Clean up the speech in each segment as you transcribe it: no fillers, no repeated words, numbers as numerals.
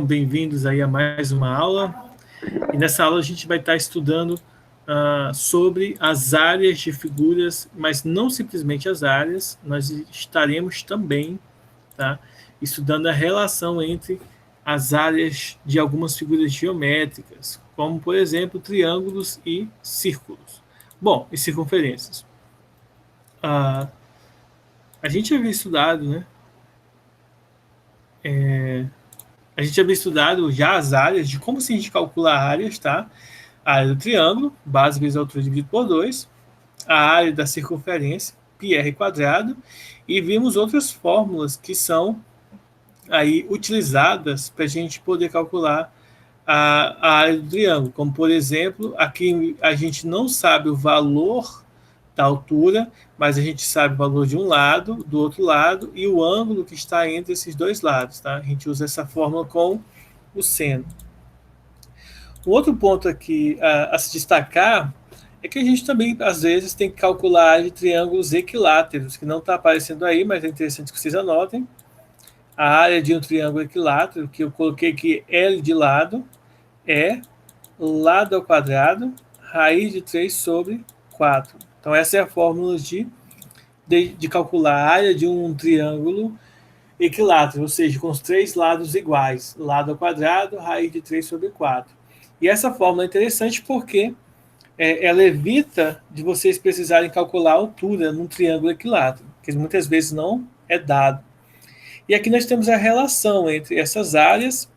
Bem-vindos aí a mais uma aula. E nessa aula a gente vai estar estudando sobre as áreas de figuras, mas não simplesmente as áreas, nós estaremos também, tá, estudando a relação entre as áreas de algumas figuras geométricas, como, por exemplo, triângulos e círculos. Bom, e circunferências. A gente havia estudado, né? A gente havia estudado já as áreas, de como se a gente calcula áreas, tá? A área do triângulo, base vezes altura dividido por 2, a área da circunferência, πr quadrado, e vimos outras fórmulas que são aí utilizadas para a gente poder calcular a área do triângulo, como por exemplo, aqui a gente não sabe o valor da altura, mas a gente sabe o valor de um lado, do outro lado, e o ângulo que está entre esses dois lados, tá? A gente usa essa fórmula com o seno. Um outro ponto aqui a se destacar é que a gente também, às vezes, tem que calcular a área de triângulos equiláteros, que não está aparecendo aí, mas é interessante que vocês anotem. A área de um triângulo equilátero, que eu coloquei aqui L de lado, é lado ao quadrado, raiz de 3 sobre 4. Então, essa é a fórmula de calcular a área de um triângulo equilátero, ou seja, com os três lados iguais, lado ao quadrado, raiz de 3 sobre 4. E essa fórmula é interessante porque ela evita de vocês precisarem calcular a altura num triângulo equilátero, que muitas vezes não é dado. E aqui nós temos a relação entre essas áreas,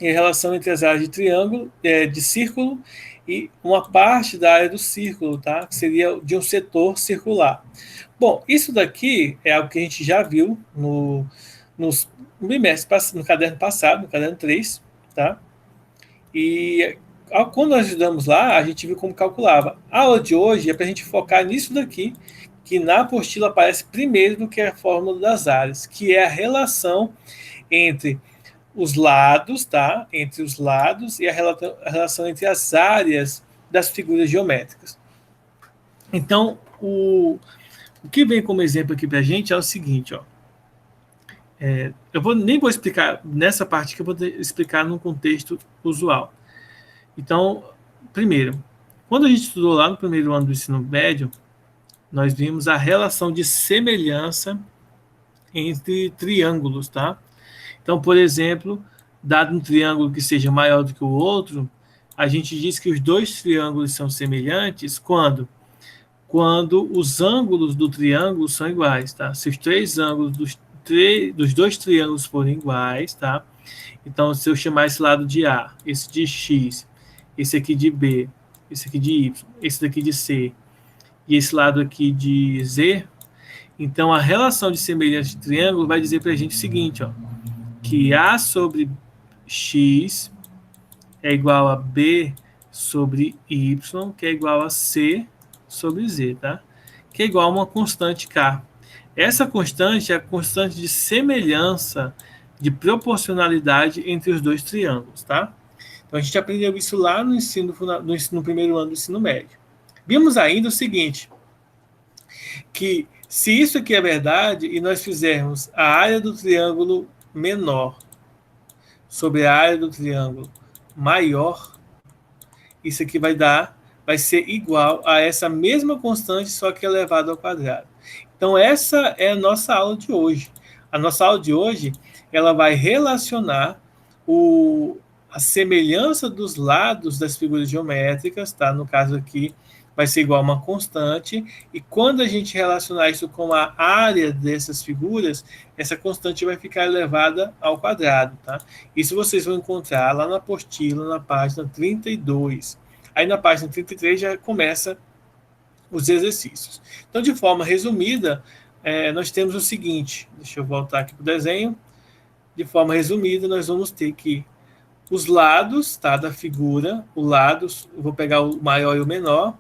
e a relação entre as áreas de triângulo, de círculo, e uma parte da área do círculo, tá? Que seria de um setor circular. Bom, isso daqui é algo que a gente já viu no caderno passado, no caderno 3, tá? E quando nós estudamos lá, a gente viu como calculava. A aula de hoje é para a gente focar nisso daqui, que na apostila aparece primeiro do que a fórmula das áreas, que é a relação entre os lados, tá? Entre os lados e a relação entre as áreas das figuras geométricas. Então, o que vem como exemplo aqui para a gente é o seguinte, ó. Nem vou explicar nessa parte, que eu vou explicar num contexto usual. Então, primeiro, quando a gente estudou lá no primeiro ano do ensino médio, nós vimos a relação de semelhança entre triângulos, tá? Então, por exemplo, dado um triângulo que seja maior do que o outro, a gente diz que os dois triângulos são semelhantes quando os ângulos do triângulo são iguais, tá? Se os três ângulos dos dois triângulos forem iguais, tá? Então, se eu chamar esse lado de A, esse de X, esse aqui de B, esse aqui de Y, esse daqui de C, e esse lado aqui de Z, então a relação de semelhança de triângulo vai dizer para a gente o seguinte, ó, que A sobre X é igual a B sobre Y, que é igual a C sobre Z, tá? Que é igual a uma constante K. Essa constante é a constante de semelhança, de proporcionalidade entre os dois triângulos, tá? Então, a gente aprendeu isso lá no primeiro ano do ensino médio. Vimos ainda o seguinte, que se isso aqui é verdade e nós fizermos a área do triângulo menor sobre a área do triângulo maior, isso aqui vai ser igual a essa mesma constante, só que elevado ao quadrado. Então, essa é a nossa aula de hoje. A nossa aula de hoje, ela vai relacionar a semelhança dos lados das figuras geométricas, tá? No caso aqui, vai ser igual a uma constante, e quando a gente relacionar isso com a área dessas figuras, essa constante vai ficar elevada ao quadrado, tá? Isso vocês vão encontrar lá na apostila, na página 32. Aí na página 33 já começa os exercícios. Então, de forma resumida, nós temos o seguinte, deixa eu voltar aqui para o desenho. De forma resumida, nós vamos ter que os lados, tá, da figura, eu vou pegar o maior e o menor,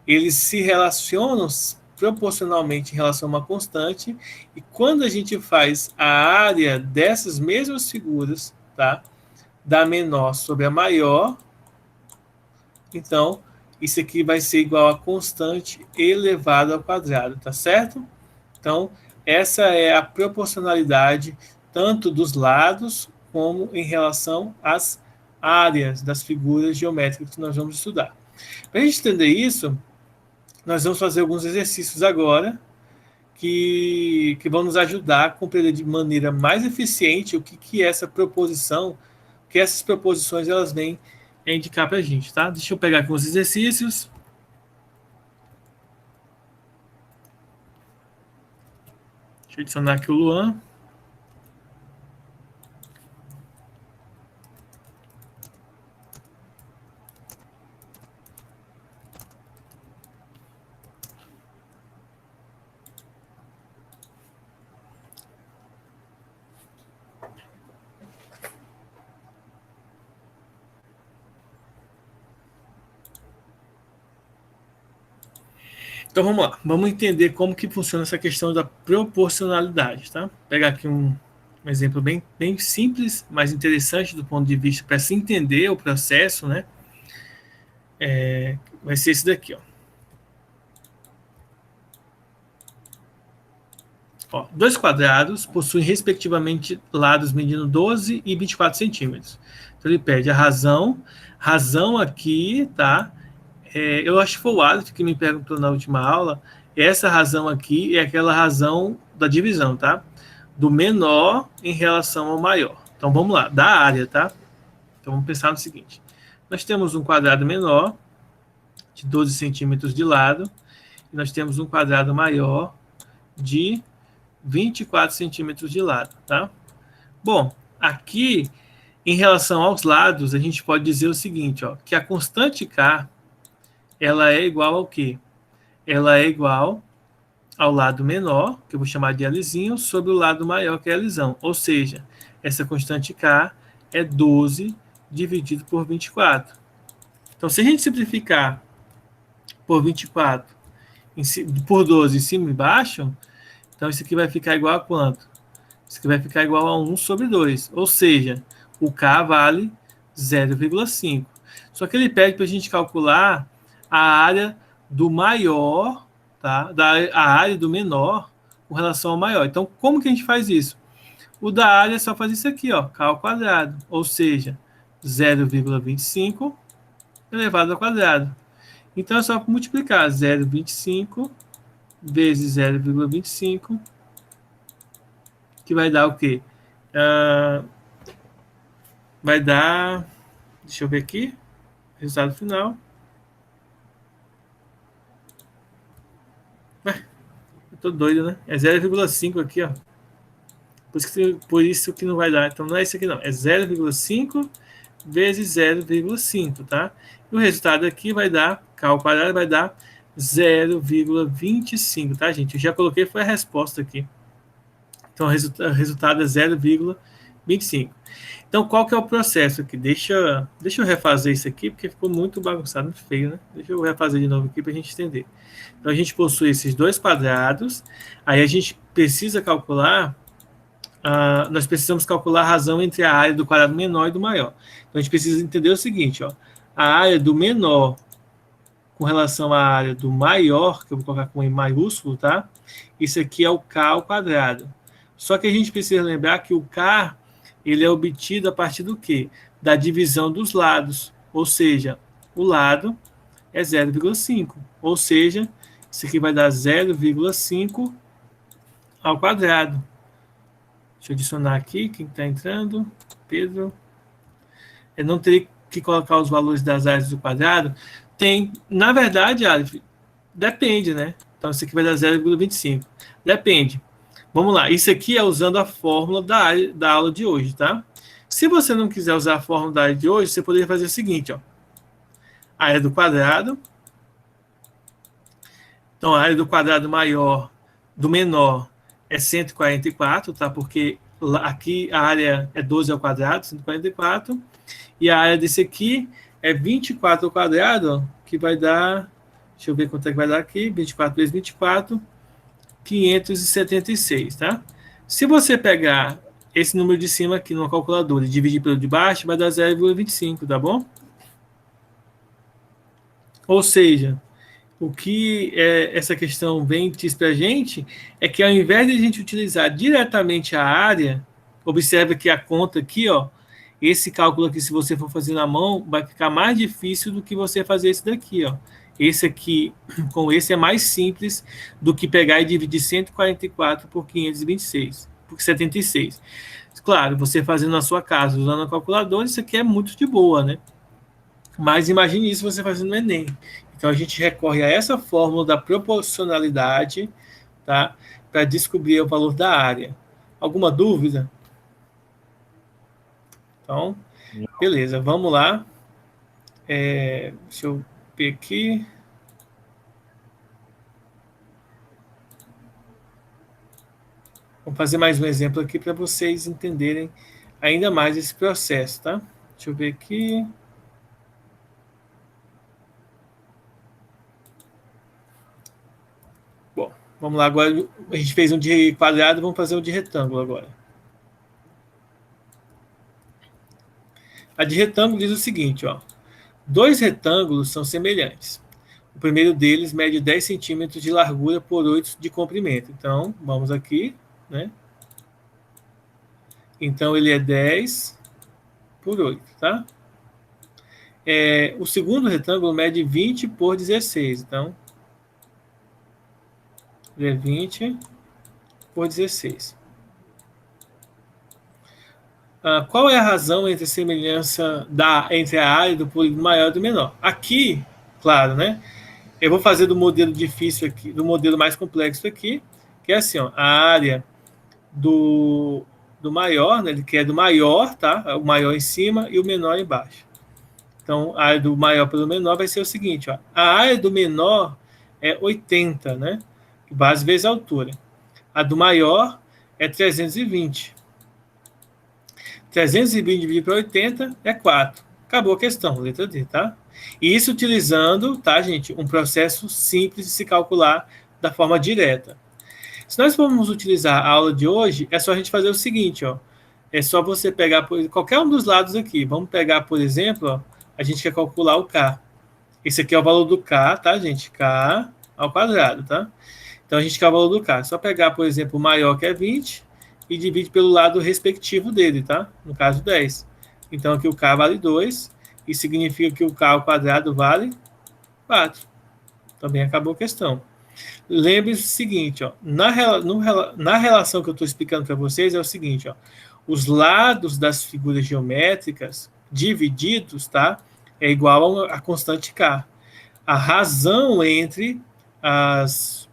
eles se relacionam proporcionalmente em relação a uma constante, e quando a gente faz a área dessas mesmas figuras, tá, da menor sobre a maior, então, isso aqui vai ser igual a constante elevado ao quadrado, tá certo? Então, essa é a proporcionalidade tanto dos lados como em relação às áreas das figuras geométricas que nós vamos estudar. Para a gente entender isso, nós vamos fazer alguns exercícios agora que vão nos ajudar a compreender de maneira mais eficiente o que é essa proposição, o que essas proposições elas vêm a indicar para a gente, tá? Deixa eu pegar aqui uns exercícios. Deixa eu adicionar aqui o Luan. Então vamos lá, vamos entender como que funciona essa questão da proporcionalidade, tá? Vou pegar aqui um exemplo bem simples, mas interessante do ponto de vista para se entender o processo, né? Vai ser esse daqui, ó. Dois quadrados possuem respectivamente lados medindo 12 e 24 centímetros. Então ele pede a razão aqui, tá? Eu acho que foi o Aleph que me perguntou na última aula. Essa razão aqui é aquela razão da divisão, tá? Do menor em relação ao maior. Então vamos lá, da área, tá? Então vamos pensar no seguinte: nós temos um quadrado menor de 12 centímetros de lado e nós temos um quadrado maior de 24 centímetros de lado, tá? Bom, aqui em relação aos lados a gente pode dizer o seguinte, ó, que a constante K ela é igual ao quê? Ela é igual ao lado menor, que eu vou chamar de Lzinho, sobre o lado maior, que é Lzão. Ou seja, essa constante K é 12 dividido por 24. Então, se a gente simplificar por 24, por 12 em cima e embaixo, então isso aqui vai ficar igual a quanto? Isso aqui vai ficar igual a 1 sobre 2. Ou seja, o K vale 0,5. Só que ele pede para a gente calcular a área do maior, tá? A área do menor com relação ao maior. Então, como que a gente faz isso? O da área é só fazer isso aqui, ó, K ao quadrado, ou seja, 0,25 elevado ao quadrado. Então, é só multiplicar 0,25 vezes 0,25, que vai dar o quê? Vai dar, deixa eu ver aqui, resultado final. Eu tô doido, né? É 0,5 aqui, ó. Por isso que não vai dar. Então não é isso aqui, não. É 0,5 vezes 0,5, tá? E o resultado aqui vai dar, K ao quadrado vai dar 0,25, tá, gente? Eu já coloquei, foi a resposta aqui. Então o resultado é 0,25. Então qual que é o processo aqui? Deixa eu refazer isso aqui, porque ficou muito bagunçado, muito feio, né? Deixa eu refazer de novo aqui para a gente entender. Então a gente possui esses dois quadrados, aí a gente precisa calcular, nós precisamos calcular a razão entre a área do quadrado menor e do maior. Então a gente precisa entender o seguinte, ó, a área do menor com relação à área do maior, que eu vou colocar com E maiúsculo, tá? Isso aqui é o K ao quadrado. Só que a gente precisa lembrar que o K, ele é obtido a partir do quê? Da divisão dos lados. Ou seja, o lado é 0,5. Ou seja, isso aqui vai dar 0,5 ao quadrado. Deixa eu adicionar aqui quem está entrando. Pedro. Eu não teria que colocar os valores das áreas do quadrado. Tem, na verdade, Aleph, depende, né? Então, isso aqui vai dar 0,25. Depende. Vamos lá. Isso aqui é usando a fórmula da aula de hoje, tá? Se você não quiser usar a fórmula da aula de hoje, você poderia fazer o seguinte, ó. A área do quadrado. Então, a área do quadrado maior do menor é 144, tá? Porque aqui a área é 12 ao quadrado, 144. E a área desse aqui é 24 ao quadrado, ó, que vai dar... Deixa eu ver quanto é que vai dar aqui. 24 vezes 24, 576, tá? Se você pegar esse número de cima aqui numa calculadora e dividir pelo de baixo, vai dar 0,25, tá bom? Ou seja, o que essa questão vem diz para a gente é que ao invés de a gente utilizar diretamente a área, Observe que a conta aqui, ó, esse cálculo aqui, se você for fazer na mão, vai ficar mais difícil do que você fazer esse daqui, ó. Esse aqui, com esse, é mais simples do que pegar e dividir 144 por 526, por 76. Claro, você fazendo na sua casa, usando a calculadora, isso aqui é muito de boa, né? Mas imagine isso você fazendo no Enem. Então, a gente recorre a essa fórmula da proporcionalidade, tá? Para descobrir o valor da área. Alguma dúvida? Então, beleza, vamos lá. Deixa eu ver aqui. Vamos fazer mais um exemplo aqui para vocês entenderem ainda mais esse processo, tá? Deixa eu ver aqui. Bom, vamos lá agora. A gente fez um de quadrado, vamos fazer um de retângulo agora. A de retângulo diz o seguinte, ó. Dois retângulos são semelhantes. O primeiro deles mede 10 centímetros de largura por 8 de comprimento. Então, vamos aqui, né? Então, ele é 10 por 8, tá? O segundo retângulo mede 20 por 16. Então, ele é 20 por 16. Qual é a razão entre a semelhança entre a área do polígono maior e do menor? Aqui, claro, né? Eu vou fazer do modelo difícil aqui, do modelo mais complexo aqui, que é assim, ó, a área do maior, né, que é do maior, tá? O maior em cima e o menor embaixo. Então, a área do maior pelo menor vai ser o seguinte, ó, a área do menor é 80, né? Base vezes a altura. A do maior é 320. 320 dividido por 80 é 4. Acabou a questão, letra D, tá? E isso utilizando, tá, gente, um processo simples de se calcular da forma direta. Se nós formos utilizar a aula de hoje, é só a gente fazer o seguinte, ó. É só você pegar qualquer um dos lados aqui. Vamos pegar, por exemplo, ó, a gente quer calcular o K. Esse aqui é o valor do K, tá, gente? K ao quadrado, tá? Então, a gente quer o valor do K. É só pegar, por exemplo, o maior, que é 20, e divide pelo lado respectivo dele, tá? No caso, 10. Então, aqui o K vale 2, e significa que o K ao quadrado vale 4. Também acabou a questão. Lembre-se do seguinte, ó, na relação que eu estou explicando para vocês, é o seguinte, ó, os lados das figuras geométricas divididos, tá? É igual a constante K. A razão entre as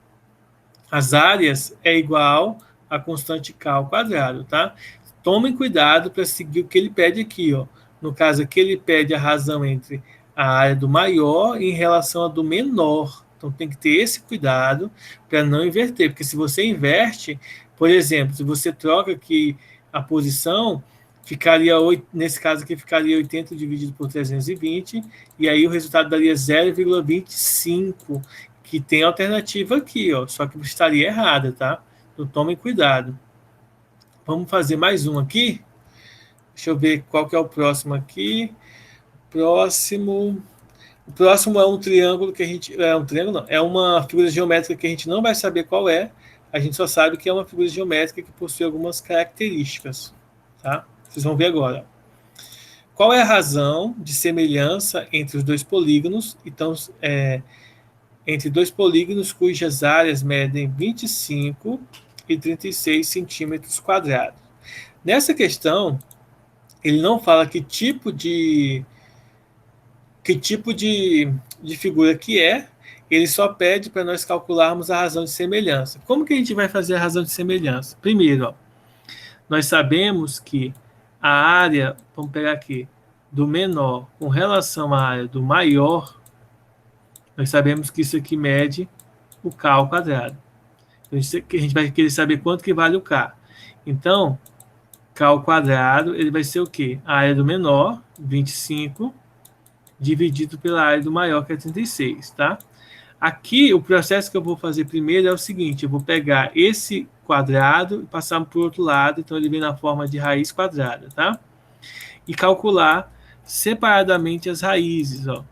áreas é igual a constante K ao quadrado, tá? Tomem cuidado para seguir o que ele pede aqui, ó. No caso aqui, ele pede a razão entre a área do maior em relação à do menor. Então, tem que ter esse cuidado para não inverter, porque se você inverte, por exemplo, se você troca aqui a posição, ficaria, nesse caso aqui, ficaria 80 dividido por 320, e aí o resultado daria 0,25, que tem alternativa aqui, ó, só que estaria errada, tá? Então, tomem cuidado. Vamos fazer mais um aqui. Deixa eu ver qual que é o próximo aqui. O próximo é um triângulo que a gente... um triângulo não, é uma figura geométrica que a gente não vai saber qual é. A gente só sabe que é uma figura geométrica que possui algumas características, tá? Vocês vão ver agora. Qual é a razão de semelhança entre os dois polígonos? Então, entre dois polígonos cujas áreas medem 25 e 36 centímetros quadrados. Nessa questão, ele não fala que tipo de figura que é, ele só pede para nós calcularmos a razão de semelhança. Como que a gente vai fazer a razão de semelhança? Primeiro, ó, nós sabemos que a área, vamos pegar aqui, do menor com relação à área do maior, nós sabemos que isso aqui mede o K ao quadrado. Então, a gente vai querer saber quanto que vale o K. Então, K ao quadrado, ele vai ser o quê? A área do menor, 25, dividido pela área do maior, que é 36, tá? Aqui, o processo que eu vou fazer primeiro é o seguinte, eu vou pegar esse quadrado e passar para o outro lado, então ele vem na forma de raiz quadrada, tá? E calcular separadamente as raízes, ó.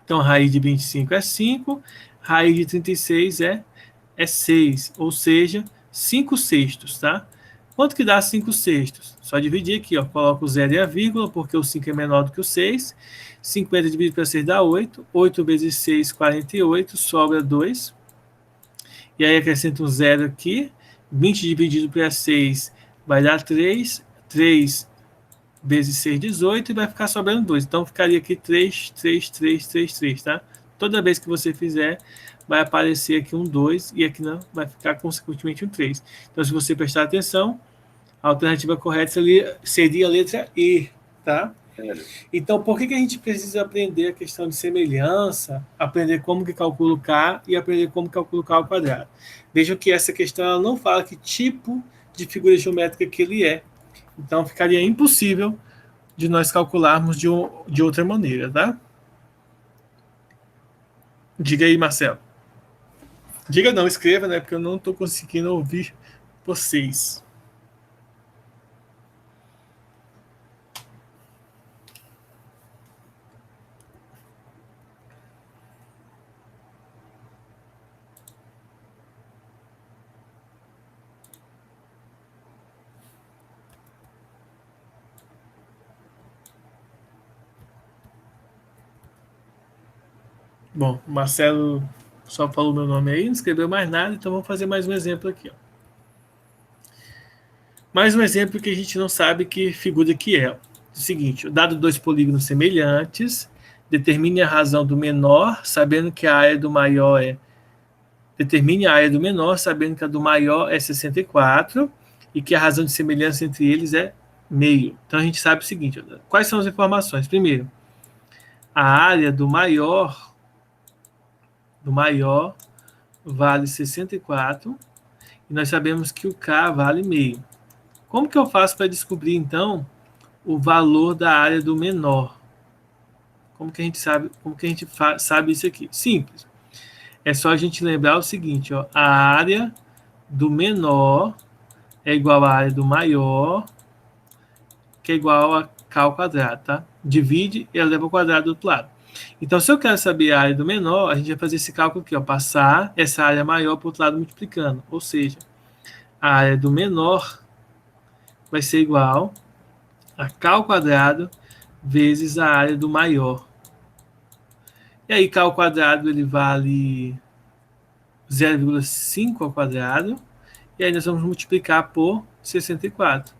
Então, raiz de 25 é 5, raiz de 36 é 6, ou seja, 5 sextos, tá? Quanto que dá 5 sextos? Só dividir aqui, ó. Coloca o 0 e a vírgula, porque o 5 é menor do que o 6. 50 dividido para 6 dá 8. 8 vezes 6, 48. Sobra 2. E aí acrescenta um 0 aqui. 20 dividido para 6 vai dar 3. 3 vezes 6, 18. E vai ficar sobrando 2. Então ficaria aqui 3, 3, 3, 3, 3, tá? Toda vez que você fizer, vai aparecer aqui um 2 e aqui não, vai ficar consequentemente um 3. Então, se você prestar atenção, a alternativa correta seria a letra E, tá? Então, por que a gente precisa aprender a questão de semelhança, aprender como que calcula o K e aprender como calcula o K ao quadrado? Vejam que essa questão ela não fala que tipo de figura geométrica que ele é. Então, ficaria impossível de nós calcularmos de outra maneira, tá? Diga aí, Marcelo. Diga não, escreva, né? Porque eu não estou conseguindo ouvir vocês. Bom, o Marcelo só falou meu nome aí, não escreveu mais nada, então vamos fazer mais um exemplo aqui. Ó. Mais um exemplo que a gente não sabe que figura que é. O seguinte, dado dois polígonos semelhantes, determine a razão do menor, sabendo que a área do maior é... Determine a área do menor, sabendo que a do maior é 64 e que a razão de semelhança entre eles é meio. Então a gente sabe o seguinte, ó, quais são as informações? Primeiro, a área do maior vale 64 e nós sabemos que o K vale meio. Como que eu faço para descobrir, então, o valor da área do menor? Como que a gente sabe isso aqui? Simples. É só a gente lembrar o seguinte, ó, a área do menor é igual à área do maior, que é igual a K ao quadrado, tá? Divide e eleva ao quadrado do outro lado. Então, se eu quero saber a área do menor, a gente vai fazer esse cálculo aqui, ó, passar essa área maior para o outro lado multiplicando. Ou seja, a área do menor vai ser igual a K ao quadrado vezes a área do maior. E aí, K ao quadrado ele vale 0,5 ao quadrado. E aí nós vamos multiplicar por 64.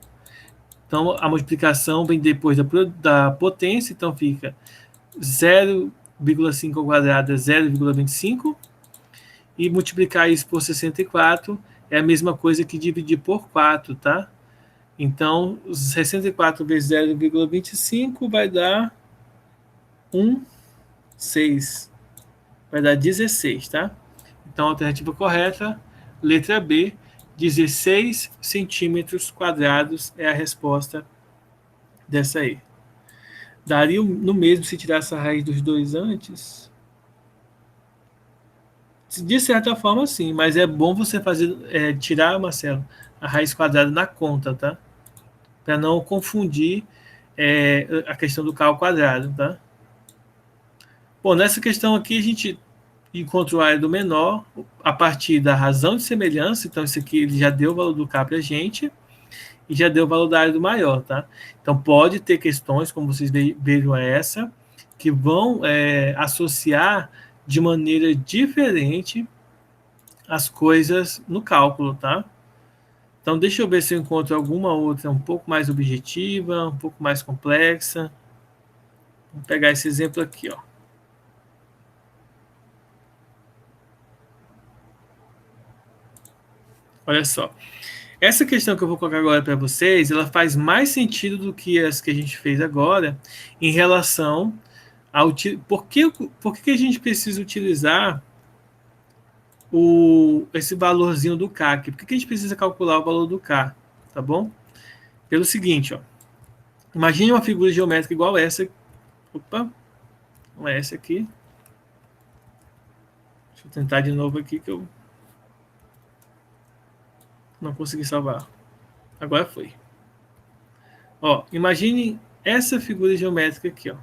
Então, a multiplicação vem depois da potência, então fica 0,5 ao quadrado é 0,25. E multiplicar isso por 64 é a mesma coisa que dividir por 4, tá? Então, 64 vezes 0,25 vai dar 6. Vai dar 16, tá? Então, a alternativa correta, letra B, 16 centímetros quadrados é a resposta dessa aí. Daria no mesmo se tirasse a raiz dos dois antes? De certa forma, sim, mas é bom você tirar, Marcelo, a raiz quadrada na conta, tá? Para não confundir a questão do K ao quadrado, tá? Bom, nessa questão aqui a gente encontrou a área do menor a partir da razão de semelhança, então isso aqui ele já deu o valor do K para a gente e já deu o valor da área do maior, tá? Então pode ter questões, como vocês vejam essa, que vão associar de maneira diferente as coisas no cálculo, tá? Então, deixa eu ver se eu encontro alguma outra um pouco mais objetiva, um pouco mais complexa. Vamos pegar esse exemplo aqui, ó. Olha só. Essa questão que eu vou colocar agora para vocês, ela faz mais sentido do que as que a gente fez agora em relação ao... Por que a gente precisa utilizar esse valorzinho do K aqui? Por que a gente precisa calcular o valor do K? Tá bom? Pelo seguinte, ó. Imagine uma figura geométrica igual essa. Opa, não é essa aqui. Deixa eu tentar de novo aqui que eu não consegui salvar. Agora foi. Ó, imagine essa figura geométrica aqui, ó.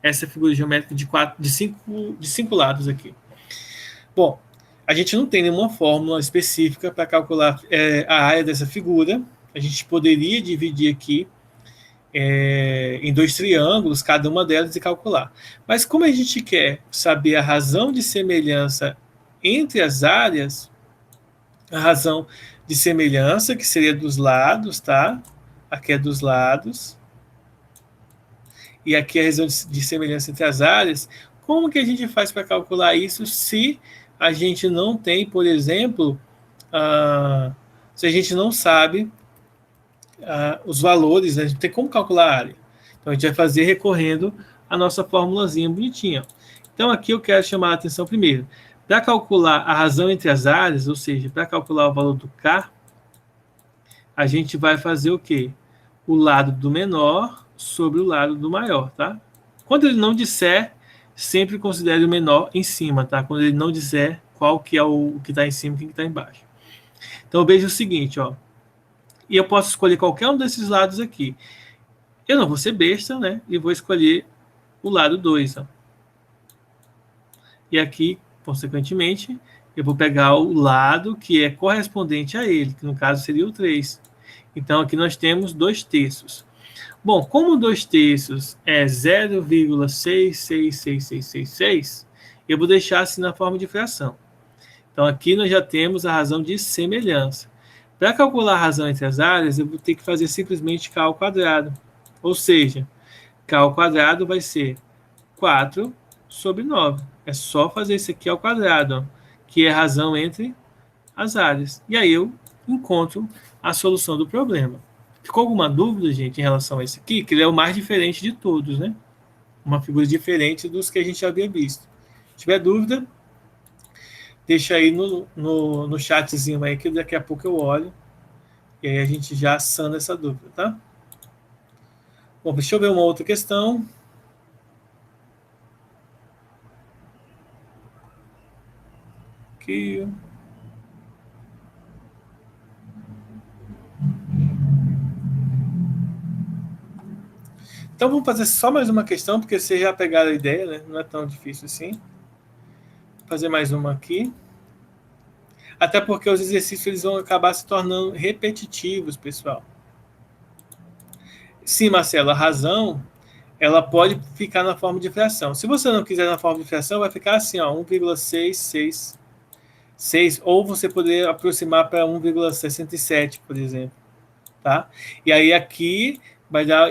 Essa figura geométrica de cinco lados aqui. Bom, A gente não tem nenhuma fórmula específica para calcular a área dessa figura. A gente poderia dividir aqui em dois triângulos, cada uma delas, e calcular. Mas como a gente quer saber a razão de semelhança entre as áreas, a razão de semelhança, que seria dos lados, tá? Aqui é dos lados. E aqui é a razão de semelhança entre as áreas. Como que a gente faz para calcular isso se a gente não tem, por exemplo, se a gente não sabe os valores, né? A gente tem como calcular a área. Então, a gente vai fazer recorrendo a nossa formulazinha bonitinha. Então, aqui eu quero chamar a atenção primeiro. Para calcular a razão entre as áreas, ou seja, para calcular o valor do K, a gente vai fazer o quê? O lado do menor sobre o lado do maior, tá? Quando ele não disser, sempre considere o menor em cima, tá? Quando ele não disser qual que é o que está em cima e quem que está embaixo. Então, veja o seguinte, ó. E eu posso escolher qualquer um desses lados aqui. Eu não vou ser besta, né? E vou escolher o lado 2, ó. E aqui, consequentemente, eu vou pegar o lado que é correspondente a ele, que no caso seria o 3. Então, aqui nós temos 2/3. Bom, como 2/3 é 0,66666, eu vou deixar assim na forma de fração. Então, aqui nós já temos a razão de semelhança. Para calcular a razão entre as áreas, eu vou ter que fazer simplesmente K ao quadrado. Ou seja, K ao quadrado vai ser 4 sobre 9. É só fazer isso aqui ao quadrado, ó, que é a razão entre as áreas. E aí eu encontro a solução do problema. Ficou alguma dúvida, gente, em relação a esse aqui? Que ele é o mais diferente de todos, né? Uma figura diferente dos que a gente já havia visto. Se tiver dúvida, deixa aí no chatzinho aí, que daqui a pouco eu olho. E aí a gente já sana essa dúvida, tá? Bom, deixa eu ver uma outra questão. Aqui. Então vamos fazer só mais uma questão, porque vocês já pegaram a ideia, né? Não é tão difícil assim. Vou fazer mais uma aqui. Até porque os exercícios eles vão acabar se tornando repetitivos, pessoal. Sim, Marcelo, a razão ela pode ficar na forma de fração. Se você não quiser na forma de fração, vai ficar assim, ó, 1,666, ou você poderia aproximar para 1,67, por exemplo. Tá? E aí aqui vai dar,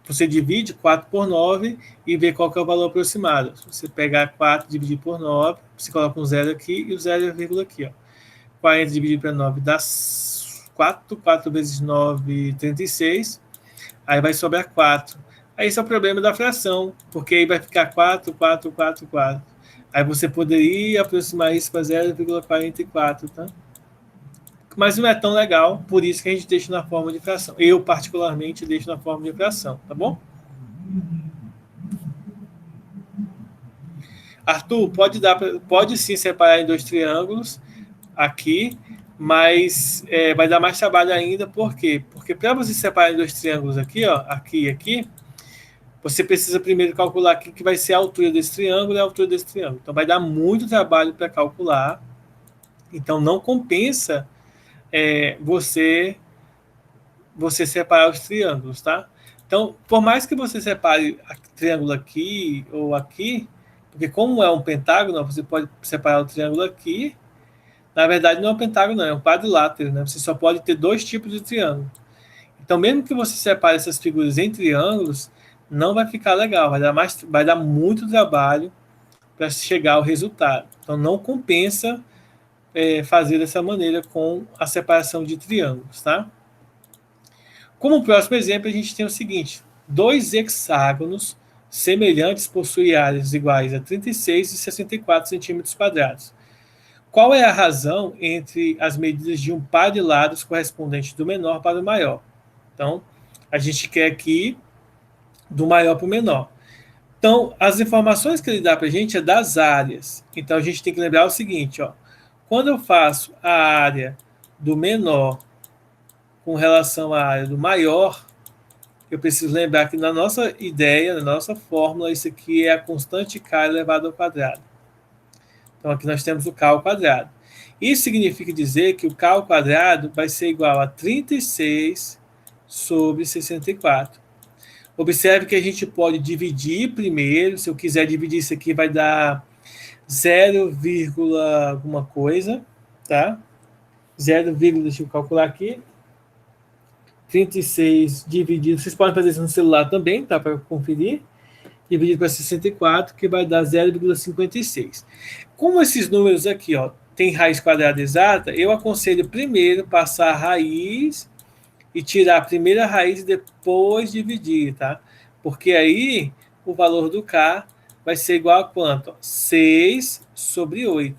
você divide 4 por 9 e vê qual que é o valor aproximado. Se você pegar 4 e dividir por 9, você coloca um zero aqui e o zero vírgula aqui. Ó. 40 dividido por 9 dá 4, 4 vezes 9, 36. Aí vai sobrar 4. Aí esse é o problema da fração, porque aí vai ficar 4, 4, 4, 4. Aí você poderia aproximar isso para 0,44, tá? Mas não é tão legal, por isso que a gente deixa na forma de fração. Eu, particularmente, deixo na forma de fração, tá bom? Arthur, pode sim separar em dois triângulos aqui, mas vai dar mais trabalho ainda, por quê? Porque para você separar em dois triângulos aqui, ó, aqui e aqui, você precisa primeiro calcular aqui que vai ser a altura desse triângulo e a altura desse triângulo. Então vai dar muito trabalho para calcular. Então não compensa você separar os triângulos, tá? Então, por mais que você separe o triângulo aqui ou aqui, porque como é um pentágono, você pode separar o triângulo aqui. Na verdade, não é um pentágono, não, é um quadrilátero, né? Você só pode ter dois tipos de triângulo. Então, mesmo que você separe essas figuras em triângulos, não vai ficar legal, vai dar muito trabalho para chegar ao resultado. Então, não compensa fazer dessa maneira com a separação de triângulos, tá? Como próximo exemplo, a gente tem o seguinte: dois hexágonos semelhantes possuem áreas iguais a 36 e 64 centímetros quadrados. Qual é a razão entre as medidas de um par de lados correspondente do menor para o maior? Então, a gente quer aqui do maior para o menor. Então, as informações que ele dá para a gente é das áreas. Então, a gente tem que lembrar o seguinte, ó. Quando eu faço a área do menor com relação à área do maior, eu preciso lembrar que na nossa ideia, na nossa fórmula, isso aqui é a constante K elevado ao quadrado. Então, aqui nós temos o K ao quadrado. Isso significa dizer que o K ao quadrado vai ser igual a 36 sobre 64. Observe que a gente pode dividir primeiro. Se eu quiser dividir isso aqui, vai dar 0, alguma coisa, tá? 0, deixa eu calcular aqui. 36 dividido, vocês podem fazer isso no celular também, tá? Para conferir. Dividido para 64, que vai dar 0,56. Como esses números aqui, ó, tem raiz quadrada exata, eu aconselho primeiro passar a raiz e tirar a primeira raiz e depois dividir, tá? Porque aí o valor do K vai ser igual a quanto? 6 sobre 8.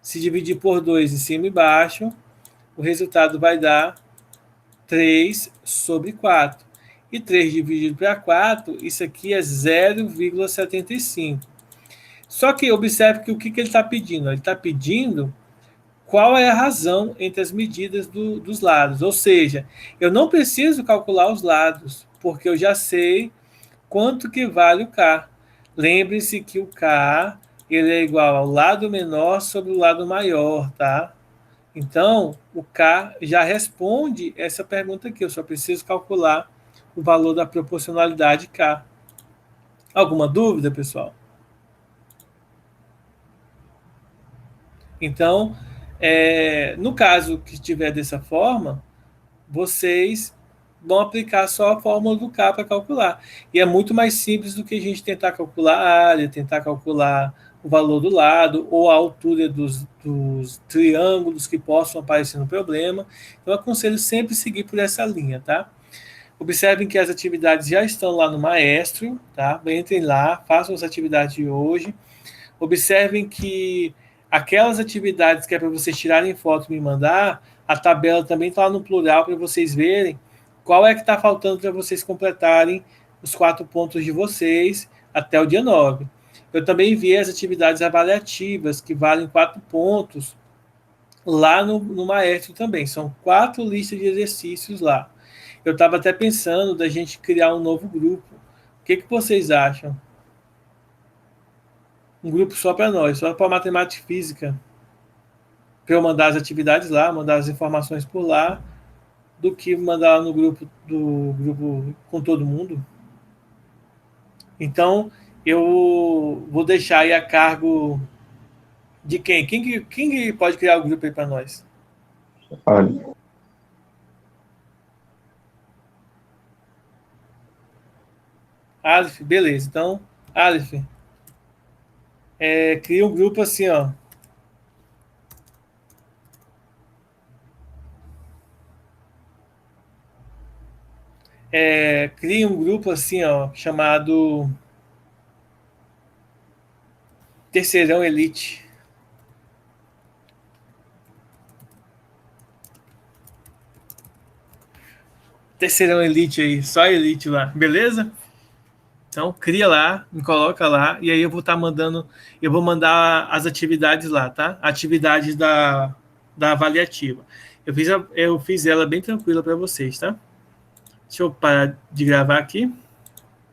Se dividir por 2 em cima e baixo, o resultado vai dar 3 sobre 4. E 3 dividido para 4, isso aqui é 0,75. Só que observe que o que ele está pedindo? Ele está pedindo qual é a razão entre as medidas dos lados. Ou seja, eu não preciso calcular os lados, porque eu já sei quanto que vale o K. Lembre-se que o K ele é igual ao lado menor sobre o lado maior, tá? Então, o K já responde essa pergunta aqui. Eu só preciso calcular o valor da proporcionalidade K. Alguma dúvida, pessoal? Então, no caso que estiver dessa forma, vocês vão aplicar só a fórmula do K para calcular. E é muito mais simples do que a gente tentar calcular a área, tentar calcular o valor do lado ou a altura dos triângulos que possam aparecer no problema. Então, eu aconselho sempre seguir por essa linha, tá? Observem que as atividades já estão lá no Maestro, tá? Entrem lá, façam as atividades de hoje. Observem que aquelas atividades que é para vocês tirarem foto e me mandar, a tabela também está lá no plural para vocês verem qual é que está faltando para vocês completarem os 4 pontos de vocês até o dia 9. Eu também enviei as atividades avaliativas, que valem 4 pontos, lá no Maestro também. São 4 listas de exercícios lá. Eu estava até pensando da gente criar um novo grupo. O que vocês acham? Um grupo só para nós, só para matemática e física. Para eu mandar as atividades lá, mandar as informações por lá, do que mandar no grupo com todo mundo. Então, eu vou deixar aí a cargo de quem? Quem pode criar o grupo aí para nós? Olha. Aleph, beleza. Então, Aleph, cria um grupo assim, ó. Cria um grupo assim, ó, chamado Terceirão Elite. Terceirão Elite aí, só Elite lá, beleza? Então, cria lá, me coloca lá, e aí eu vou estar mandando, eu vou mandar as atividades lá, tá? Atividades da avaliativa. Eu fiz ela bem tranquila para vocês, tá? Deixa eu parar de gravar aqui.